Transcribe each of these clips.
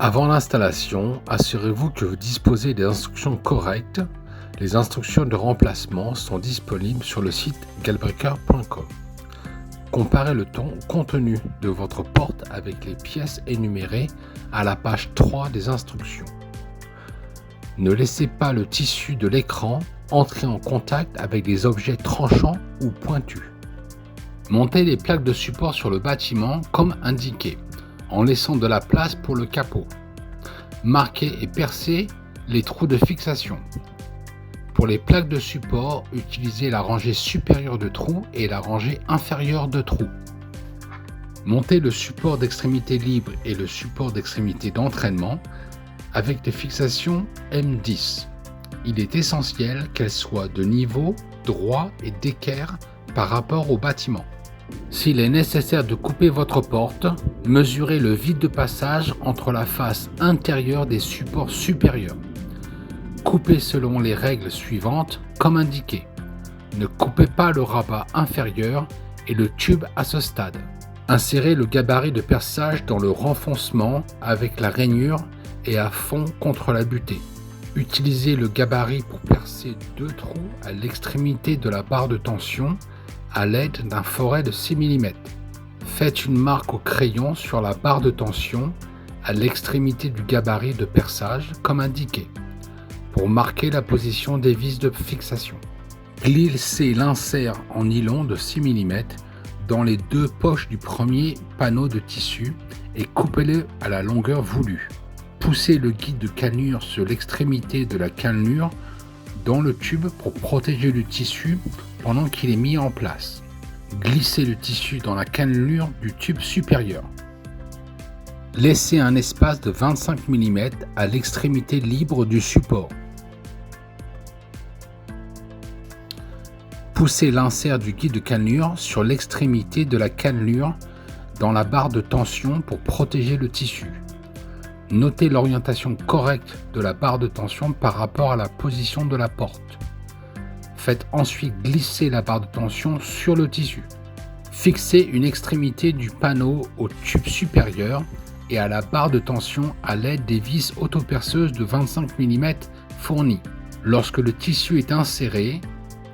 Avant l'installation, assurez-vous que vous disposez des instructions correctes. Les instructions de remplacement sont disponibles sur le site galbreaker.com. Comparez le contenu de votre porte avec les pièces énumérées à la page 3 des instructions. Ne laissez pas le tissu de l'écran entrer en contact avec des objets tranchants ou pointus. Montez les plaques de support sur le bâtiment comme indiqué, en laissant de la place pour le capot. Marquez et percez les trous de fixation. Pour les plaques de support, utilisez la rangée supérieure de trous et la rangée inférieure de trous. Montez le support d'extrémité libre et le support d'extrémité d'entraînement avec des fixations M10. Il est essentiel qu'elles soient de niveau, droit et d'équerre par rapport au bâtiment. S'il est nécessaire de couper votre porte, mesurez le vide de passage entre la face intérieure des supports supérieurs. Coupez selon les règles suivantes comme indiqué. Ne coupez pas le rabat inférieur et le tube à ce stade. Insérez le gabarit de perçage dans le renfoncement avec la rainure et à fond contre la butée. Utilisez le gabarit pour percer 2 trous à l'extrémité de la barre de tension à l'aide d'un foret de 6 mm. Faites une marque au crayon sur la barre de tension à l'extrémité du gabarit de perçage comme indiqué, pour marquer la position des vis de fixation. Glissez l'insert en nylon de 6 mm dans les 2 poches du premier panneau de tissu et coupez-le à la longueur voulue. Poussez le guide de cannelure sur l'extrémité de la cannelure dans le tube pour protéger le tissu pendant qu'il est mis en place. Glissez le tissu dans la cannelure du tube supérieur. Laissez un espace de 25 mm à l'extrémité libre du support. Poussez l'insert du guide de cannelure sur l'extrémité de la cannelure dans la barre de tension pour protéger le tissu. Notez l'orientation correcte de la barre de tension par rapport à la position de la porte. Faites ensuite glisser la barre de tension sur le tissu. Fixez une extrémité du panneau au tube supérieur et à la barre de tension à l'aide des vis autoperceuses de 25 mm fournies. Lorsque le tissu est inséré,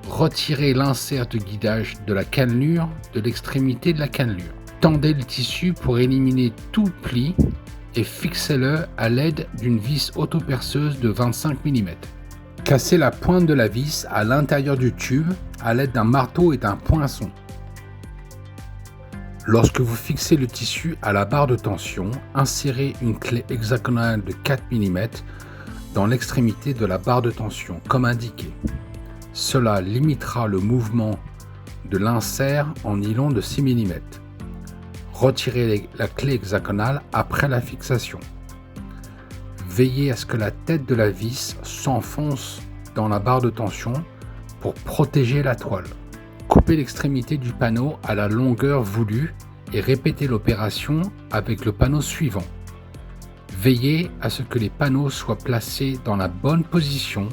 retirez l'insert de guidage de la cannelure de l'extrémité de la cannelure. Tendez le tissu pour éliminer tout pli et fixez-le à l'aide d'une vis autoperceuse de 25 mm. Cassez la pointe de la vis à l'intérieur du tube à l'aide d'un marteau et d'un poinçon. Lorsque vous fixez le tissu à la barre de tension, insérez une clé hexagonale de 4 mm dans l'extrémité de la barre de tension, comme indiqué. Cela limitera le mouvement de l'insert en nylon de 6 mm. Retirez la clé hexagonale après la fixation. Veillez à ce que la tête de la vis s'enfonce dans la barre de tension pour protéger la toile. Coupez l'extrémité du panneau à la longueur voulue et répétez l'opération avec le panneau suivant. Veillez à ce que les panneaux soient placés dans la bonne position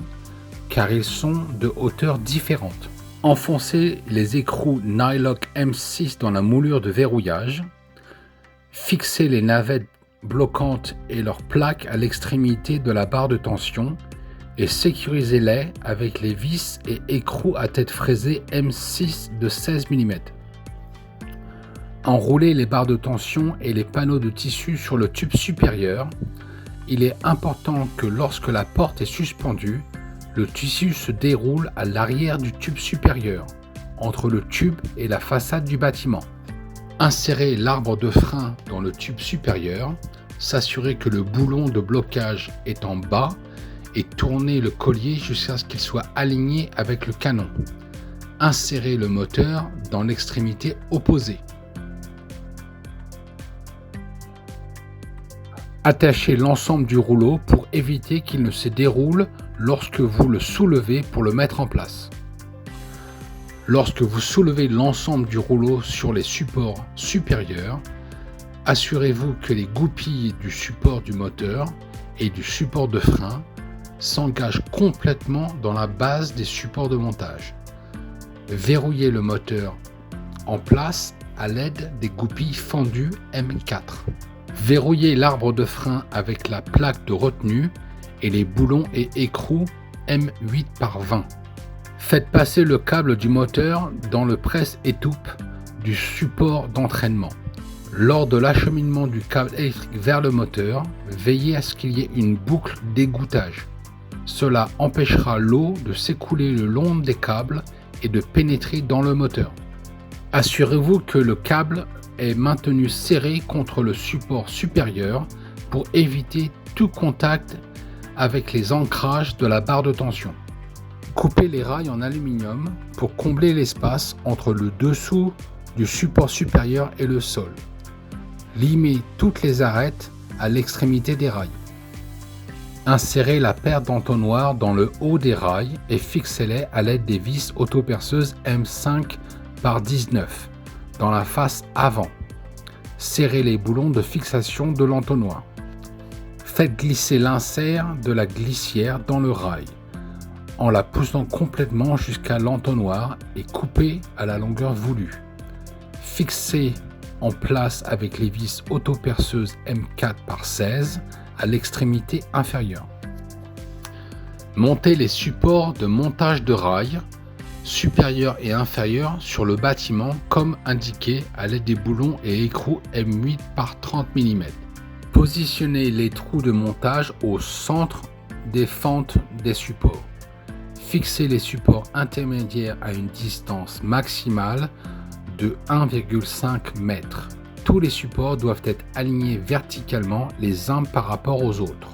car ils sont de hauteurs différentes. Enfoncez les écrous Nylock M6 dans la moulure de verrouillage. Fixez les navettes bloquantes et leurs plaques à l'extrémité de la barre de tension et sécurisez-les avec les vis et écrous à tête fraisée M6 de 16 mm. Enroulez les barres de tension et les panneaux de tissu sur le tube supérieur. Il est important que lorsque la porte est suspendue, le tissu se déroule à l'arrière du tube supérieur, entre le tube et la façade du bâtiment. Insérez l'arbre de frein dans le tube supérieur, s'assurer que le boulon de blocage est en bas et tournez le collier jusqu'à ce qu'il soit aligné avec le canon. Insérez le moteur dans l'extrémité opposée. Attachez l'ensemble du rouleau pour éviter qu'il ne se déroule lorsque vous le soulevez pour le mettre en place. Lorsque vous soulevez l'ensemble du rouleau sur les supports supérieurs, assurez-vous que les goupilles du support du moteur et du support de frein s'engagent complètement dans la base des supports de montage. Verrouillez le moteur en place à l'aide des goupilles fendues M4. Verrouillez l'arbre de frein avec la plaque de retenue et les boulons et écrous M8/20. Faites passer le câble du moteur dans le presse-étoupe du support d'entraînement. Lors de l'acheminement du câble électrique vers le moteur, veillez à ce qu'il y ait une boucle d'égouttage. Cela empêchera l'eau de s'écouler le long des câbles et de pénétrer dans le moteur. Assurez-vous que le câble est maintenu serré contre le support supérieur pour éviter tout contact avec les ancrages de la barre de tension. Coupez les rails en aluminium pour combler l'espace entre le dessous du support supérieur et le sol. Limez toutes les arêtes à l'extrémité des rails. Insérez la paire d'entonnoirs dans le haut des rails et fixez-les à l'aide des vis autoperceuses M5/19 dans la face avant. Serrez les boulons de fixation de l'entonnoir. Faites glisser l'insert de la glissière dans le rail en la poussant complètement jusqu'à l'entonnoir et coupez à la longueur voulue. Fixez en place avec les vis autoperceuses M4/16 à l'extrémité inférieure. Montez les supports de montage de rails supérieurs et inférieurs sur le bâtiment comme indiqué à l'aide des boulons et écrous M8/30 mm. Positionnez les trous de montage au centre des fentes des supports. Fixez les supports intermédiaires à une distance maximale de 1,5 m. Tous les supports doivent être alignés verticalement les uns par rapport aux autres.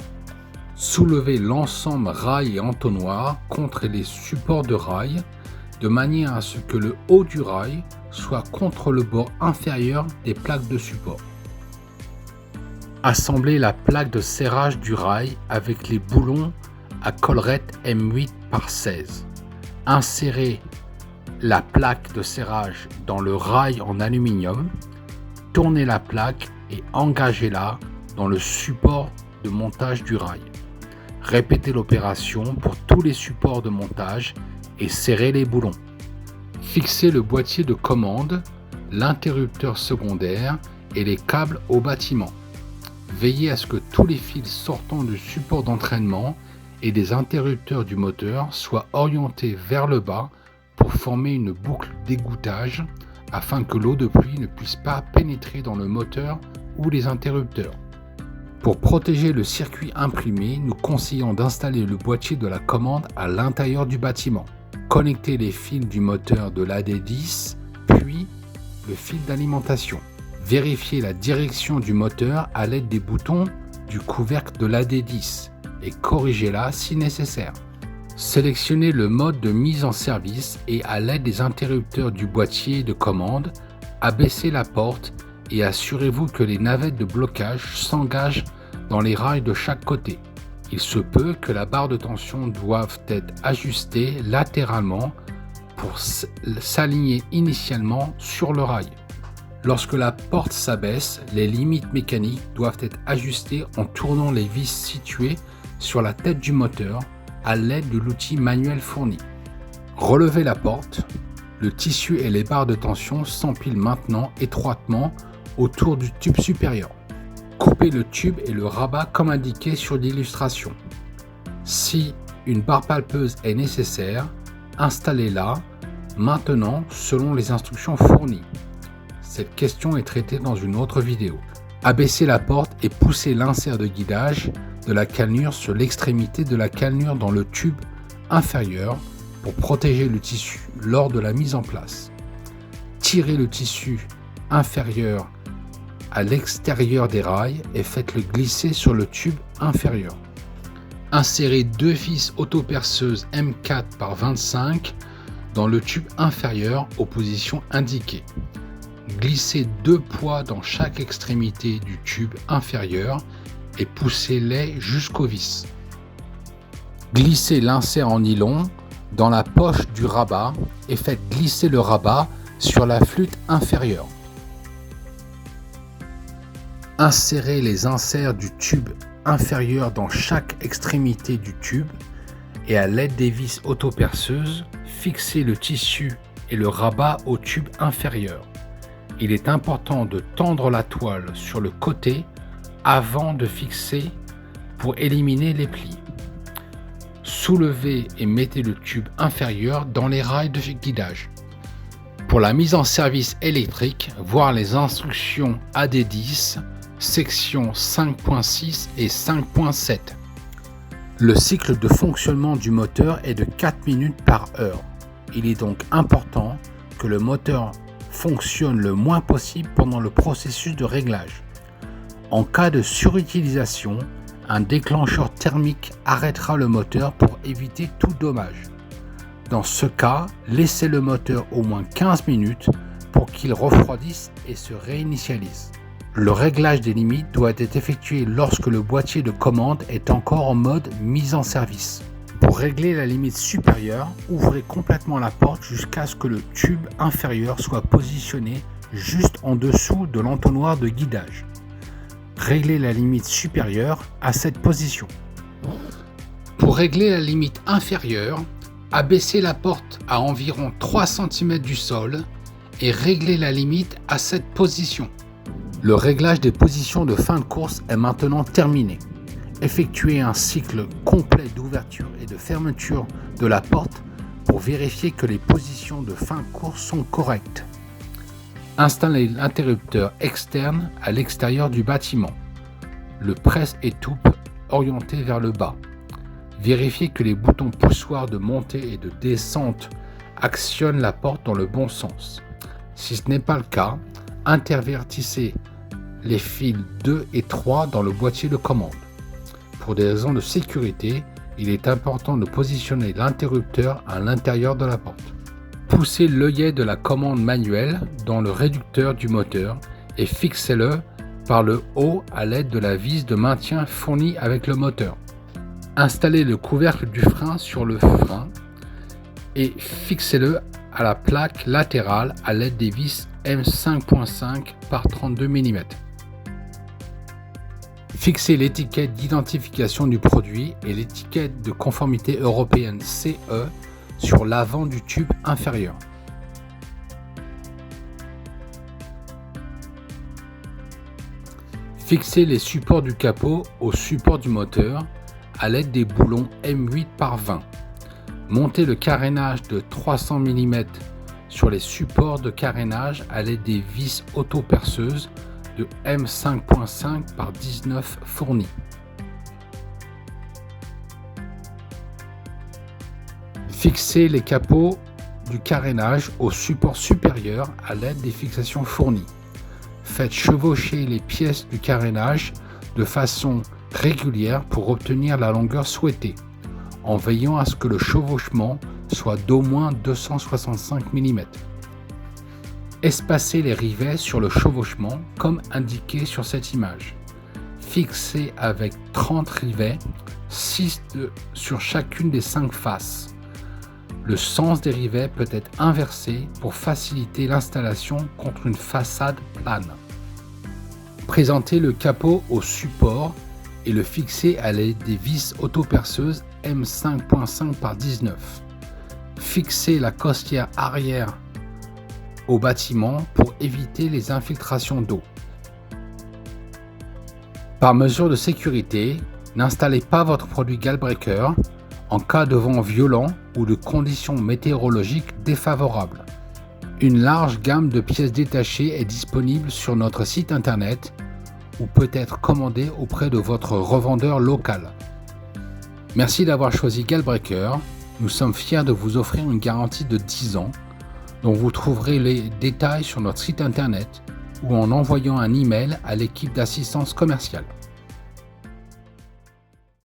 Soulevez l'ensemble rail et entonnoir contre les supports de rail de manière à ce que le haut du rail soit contre le bord inférieur des plaques de support. Assemblez la plaque de serrage du rail avec les boulons à collerette M8/16. Insérez la plaque de serrage dans le rail en aluminium, tournez la plaque et engagez-la dans le support de montage du rail. Répétez l'opération pour tous les supports de montage et serrez les boulons. Fixez le boîtier de commande, l'interrupteur secondaire et les câbles au bâtiment. Veillez à ce que tous les fils sortant du support d'entraînement et des interrupteurs du moteur soient orientés vers le bas pour former une boucle d'égouttage afin que l'eau de pluie ne puisse pas pénétrer dans le moteur ou les interrupteurs. Pour protéger le circuit imprimé, nous conseillons d'installer le boîtier de la commande à l'intérieur du bâtiment. Connectez les fils du moteur de l'AD10, puis le fil d'alimentation. Vérifiez la direction du moteur à l'aide des boutons du couvercle de l'AD10 et corrigez-la si nécessaire. Sélectionnez le mode de mise en service et à l'aide des interrupteurs du boîtier de commande, abaissez la porte et assurez-vous que les navettes de blocage s'engagent dans les rails de chaque côté. Il se peut que la barre de tension doive être ajustée latéralement pour s'aligner initialement sur le rail. Lorsque la porte s'abaisse, les limites mécaniques doivent être ajustées en tournant les vis situées sur la tête du moteur à l'aide de l'outil manuel fourni. Relevez la porte, le tissu et les barres de tension s'empilent maintenant étroitement autour du tube supérieur. Coupez le tube et le rabat comme indiqué sur l'illustration. Si une barre palpeuse est nécessaire, installez-la maintenant selon les instructions fournies. Cette question est traitée dans une autre vidéo. Abaissez la porte et poussez l'insert de guidage de la cannelure sur l'extrémité de la cannelure dans le tube inférieur pour protéger le tissu lors de la mise en place. Tirez le tissu inférieur à l'extérieur des rails et faites-le glisser sur le tube inférieur. Insérez deux vis autoperceuses M4/25 dans le tube inférieur aux positions indiquées. Glissez deux poids dans chaque extrémité du tube inférieur et poussez-les jusqu'aux vis. Glissez l'insert en nylon dans la poche du rabat et faites glisser le rabat sur la flûte inférieure. Insérez les inserts du tube inférieur dans chaque extrémité du tube et à l'aide des vis autoperceuses, fixez le tissu et le rabat au tube inférieur. Il est important de tendre la toile sur le côté avant de fixer pour éliminer les plis. Soulevez et mettez le tube inférieur dans les rails de guidage. Pour la mise en service électrique, voir les instructions AD10, section 5.6 et 5.7. Le cycle de fonctionnement du moteur est de 4 minutes par heure. Il est donc important que le moteur fonctionne le moins possible pendant le processus de réglage. En cas de surutilisation, un déclencheur thermique arrêtera le moteur pour éviter tout dommage. Dans ce cas, laissez le moteur au moins 15 minutes pour qu'il refroidisse et se réinitialise. Le réglage des limites doit être effectué lorsque le boîtier de commande est encore en mode mise en service. Pour régler la limite supérieure, ouvrez complètement la porte jusqu'à ce que le tube inférieur soit positionné juste en dessous de l'entonnoir de guidage. Réglez la limite supérieure à cette position. Pour régler la limite inférieure, abaissez la porte à environ 3 cm du sol et réglez la limite à cette position. Le réglage des positions de fin de course est maintenant terminé. Effectuez un cycle complet d'ouverture et de fermeture de la porte pour vérifier que les positions de fin de course sont correctes. Installez l'interrupteur externe à l'extérieur du bâtiment. Le presse-étoupe orienté vers le bas. Vérifiez que les boutons poussoirs de montée et de descente actionnent la porte dans le bon sens. Si ce n'est pas le cas, intervertissez les fils 2 et 3 dans le boîtier de commande. Pour des raisons de sécurité, il est important de positionner l'interrupteur à l'intérieur de la porte. Poussez l'œillet de la commande manuelle dans le réducteur du moteur et fixez-le par le haut à l'aide de la vis de maintien fournie avec le moteur. Installez le couvercle du frein sur le frein et fixez-le à la plaque latérale à l'aide des vis M5.5 par 32 mm. Fixez l'étiquette d'identification du produit et l'étiquette de conformité européenne CE sur l'avant du tube inférieur. Fixez les supports du capot au support du moteur à l'aide des boulons M8 par 20. Montez le carénage de 300 mm sur les supports de carénage à l'aide des vis auto-perceuses de M5.5 par 19 fournies. Fixez les capots du carénage au support supérieur à l'aide des fixations fournies. Faites chevaucher les pièces du carénage de façon régulière pour obtenir la longueur souhaitée, en veillant à ce que le chevauchement soit d'au moins 265 mm. Espacez les rivets sur le chevauchement comme indiqué sur cette image. Fixez avec 30 rivets, 6 sur chacune des 5 faces. Le sens des rivets peut être inversé pour faciliter l'installation contre une façade plane. Présentez le capot au support et le fixez à l'aide des vis autoperceuses M5.5 par 19. Fixez la costière arrière au bâtiment pour éviter les infiltrations d'eau. Par mesure de sécurité, n'installez pas votre produit Galbreaker en cas de vent violent ou de conditions météorologiques défavorables. Une large gamme de pièces détachées est disponible sur notre site internet ou peut être commandée auprès de votre revendeur local. Merci d'avoir choisi Galbreaker. Nous sommes fiers de vous offrir une garantie de 10 ans dont vous trouverez les détails sur notre site internet ou en envoyant un email à l'équipe d'assistance commerciale.